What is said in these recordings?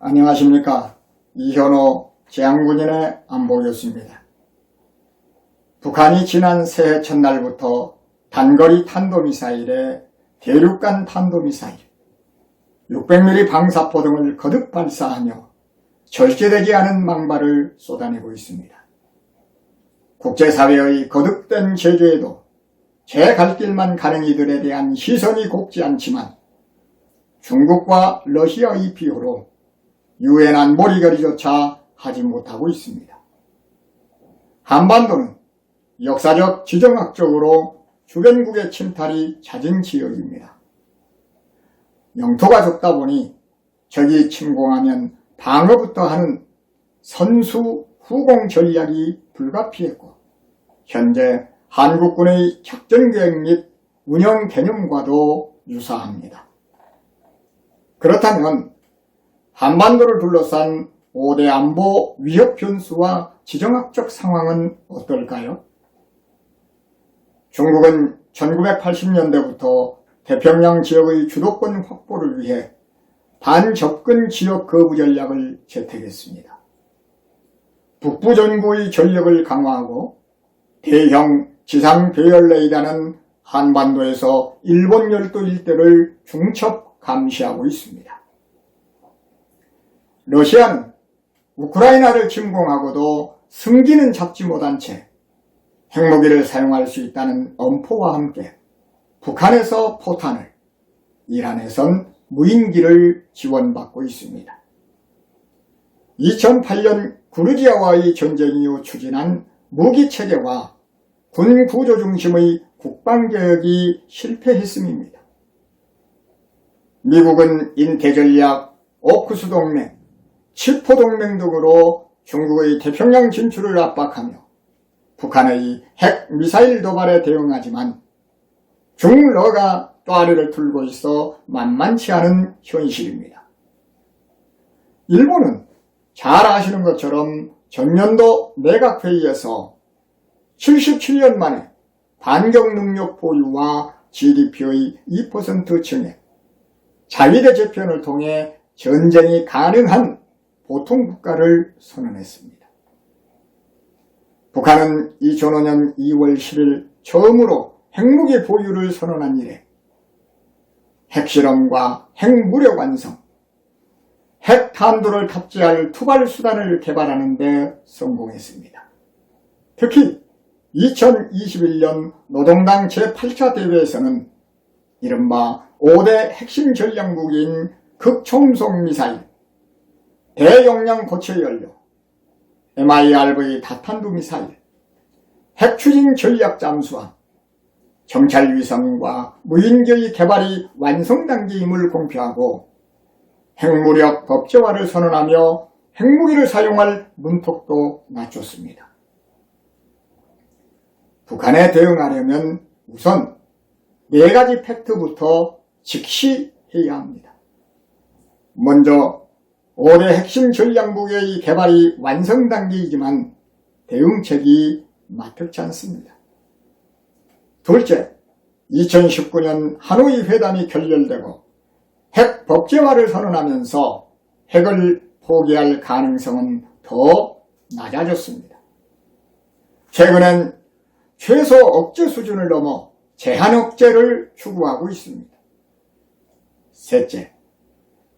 안녕하십니까. 이현호 재향군인의 안보교수입니다. 북한이 지난 새해 첫날부터 단거리 탄도미사일에 대륙간 탄도미사일, 600mm 방사포 등을 거듭 발사하며 절제되지 않은 망발을 쏟아내고 있습니다. 국제사회의 거듭된 제재에도 제 갈 길만 가는 이들에 대한 시선이 곱지 않지만 중국과 러시아의 비호로 유엔 안보리결의조차 하지 못하고 있습니다. 한반도는 역사적 지정학적으로 주변국의 침탈이 잦은 지역입니다. 영토가 좁다 보니 적이 침공하면 방어부터 하는 선수 후공 전략이 불가피했고 현재 한국군의 작전계획 및 운영 개념과도 유사합니다. 그렇다면 한반도를 둘러싼 5대 안보 위협 변수와 지정학적 상황은 어떨까요? 중국은 1980년대부터 태평양 지역의 주도권 확보를 위해 반접근 지역 거부 전략을 채택했습니다. 북부 전구의 전력을 강화하고 대형 지상 배열 레이더는 한반도에서 일본 열도 일대를 중첩 감시하고 있습니다. 러시아는 우크라이나를 침공하고도 승기는 잡지 못한 채 핵무기를 사용할 수 있다는 엄포와 함께 북한에서 포탄을, 이란에선 무인기를 지원받고 있습니다. 2008년 구르지아와의 전쟁 이후 추진한 무기체계와 군 구조 중심의 국방개혁이 실패했음입니다. 미국은 인태전략, 오쿠스 동맹, 치포 동맹 등으로 중국의 태평양 진출을 압박하며 북한의 핵 미사일 도발에 대응하지만 중러가 또아리를 틀고 있어 만만치 않은 현실입니다. 일본은 잘 아시는 것처럼 전년도 내각회의에서 77년 만에 반격 능력 보유와 GDP의 2% 증액, 자위대 재편을 통해 전쟁이 가능한 보통국가를 선언했습니다. 북한은 2005년 2월 10일 처음으로 핵무기 보유를 선언한 이래 핵실험과 핵무력 완성, 핵탄두를 탑재할 투발 수단을 개발하는 데 성공했습니다. 특히 2021년 노동당 제8차 대회에서는 이른바 5대 핵심 전략무기인 극초음속 미사일, 대용량 고체 연료, MIRV 다탄두 미사일, 핵추진 전략 잠수함, 정찰 위성과 무인기의 개발이 완성 단계임을 공표하고 핵무력 법제화를 선언하며 핵무기를 사용할 문턱도 낮췄습니다. 북한에 대응하려면 우선 4가지 팩트부터 직시해야 합니다. 먼저 5대 핵심 전략무기의 개발이 완성 단계이지만 대응책이 마땅치 않습니다. 둘째, 2019년 하노이 회담이 결렬되고 핵 법제화를 선언하면서 핵을 포기할 가능성은 더 낮아졌습니다. 최근엔 최소 억제 수준을 넘어 제한 억제를 추구하고 있습니다. 셋째,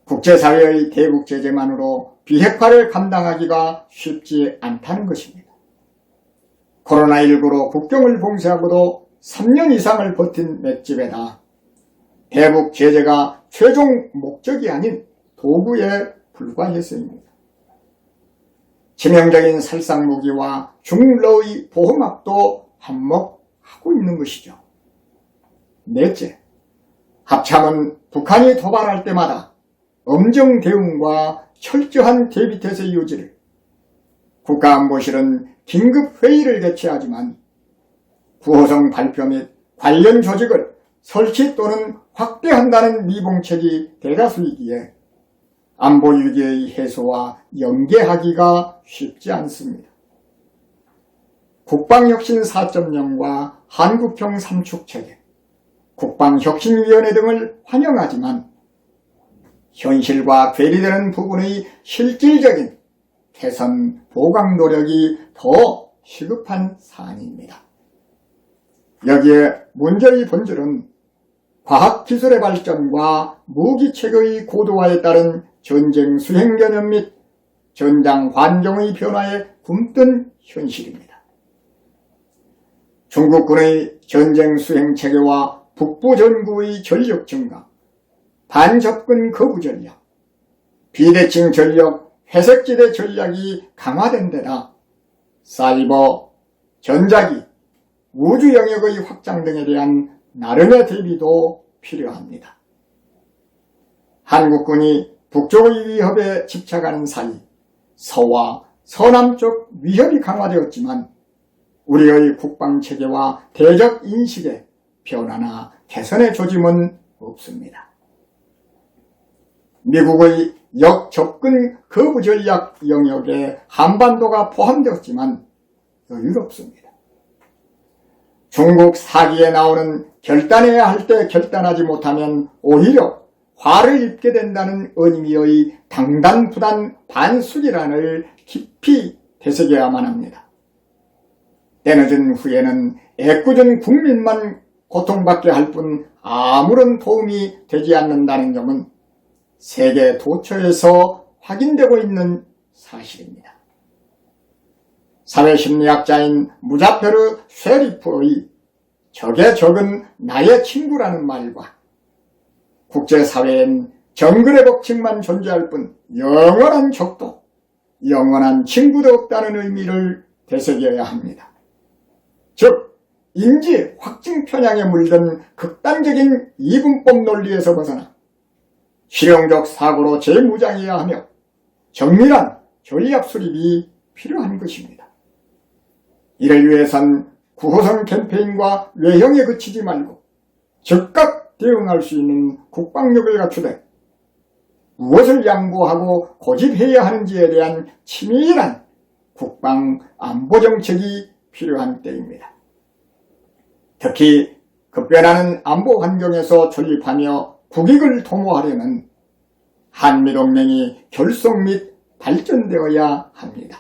국제사회의 대북 제재만으로 비핵화를 감당하기가 쉽지 않다는 것입니다. 코로나19로 국경을 봉쇄하고도 3년 이상을 버틴 맷집에다 대북 제재가 최종 목적이 아닌 도구에 불과해서입니다. 치명적인 살상무기와 중러의 보호막도 한몫하고 있는 것이죠. 넷째, 합참은 북한이 도발할 때마다 엄정 대응과 철저한 대비태세 유지를, 국가안보실은 긴급회의를 개최하지만 구호성 발표 및 관련 조직을 설치 또는 확대한다는 미봉책이 대다수이기에 안보위기의 해소와 연계하기가 쉽지 않습니다. 국방혁신 4.0과 한국형 삼축체계, 국방혁신위원회 등을 환영하지만 현실과 괴리되는 부분의 실질적인 개선 보강 노력이 더 시급한 사안입니다. 여기에 문제의 본질은 과학기술의 발전과 무기체계의 고도화에 따른 전쟁 수행 개념 및 전장 환경의 변화에 굼뜬 현실입니다. 중국군의 전쟁 수행 체계와 북부 전구의 전력 증가, 반접근 거부 전략, 비대칭 전력, 회색지대 전략이 강화된 데다 사이버, 전자기, 우주 영역의 확장 등에 대한 나름의 대비도 필요합니다. 한국군이 북쪽의 위협에 집착하는 사이 서와 서남쪽 위협이 강화되었지만 우리의 국방체계와 대적 인식의 변화나 개선의 조짐은 없습니다. 미국의 역접근 거부 전략 영역에 한반도가 포함되었지만 여유롭습니다. 중국 사기에 나오는 결단해야 할 때 결단하지 못하면 오히려 화를 입게 된다는 의미의 당단부단 반수기란을 깊이 되새겨야만 합니다. 때늦은 후에는 애꿎은 국민만 고통받게 할 뿐 아무런 도움이 되지 않는다는 점은 세계 도처에서 확인되고 있는 사실입니다. 사회심리학자인 무자페르 쉐리프의 적의 적은 나의 친구라는 말과 국제사회엔 정글의 법칙만 존재할 뿐 영원한 적도 영원한 친구도 없다는 의미를 되새겨야 합니다. 즉 인지 확증 편향에 물든 극단적인 이분법 논리에서 벗어나 실용적 사고로 재무장해야 하며 정밀한 전략 수립이 필요한 것입니다. 이를 위해선 구호선 캠페인과 외형에 그치지 말고 즉각 대응할 수 있는 국방력을 갖추되 무엇을 양보하고 고집해야 하는지에 대한 치밀한 국방 안보 정책이 필요한 때입니다. 특히 급변하는 안보 환경에서 존립하며 국익을 도모하려면 한미동맹이 결속 및 발전되어야 합니다.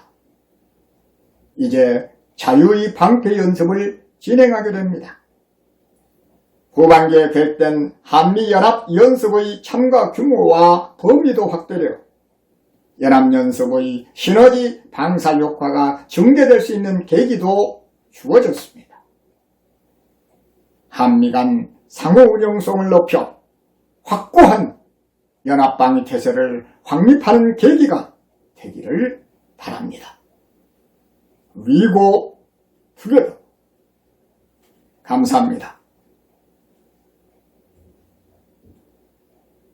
이제 자유의 방패 연습을 진행하게 됩니다. 후반기에 계획된 한미연합연습의 참가 규모와 범위도 확대되어 연합연습의 시너지 방사 효과가 증대될 수 있는 계기도 주어졌습니다. 한미 간 상호 운용성을 높여 확고한 연합방위 태세를 확립하는 계기가 되기를 바랍니다. We go together. 감사합니다.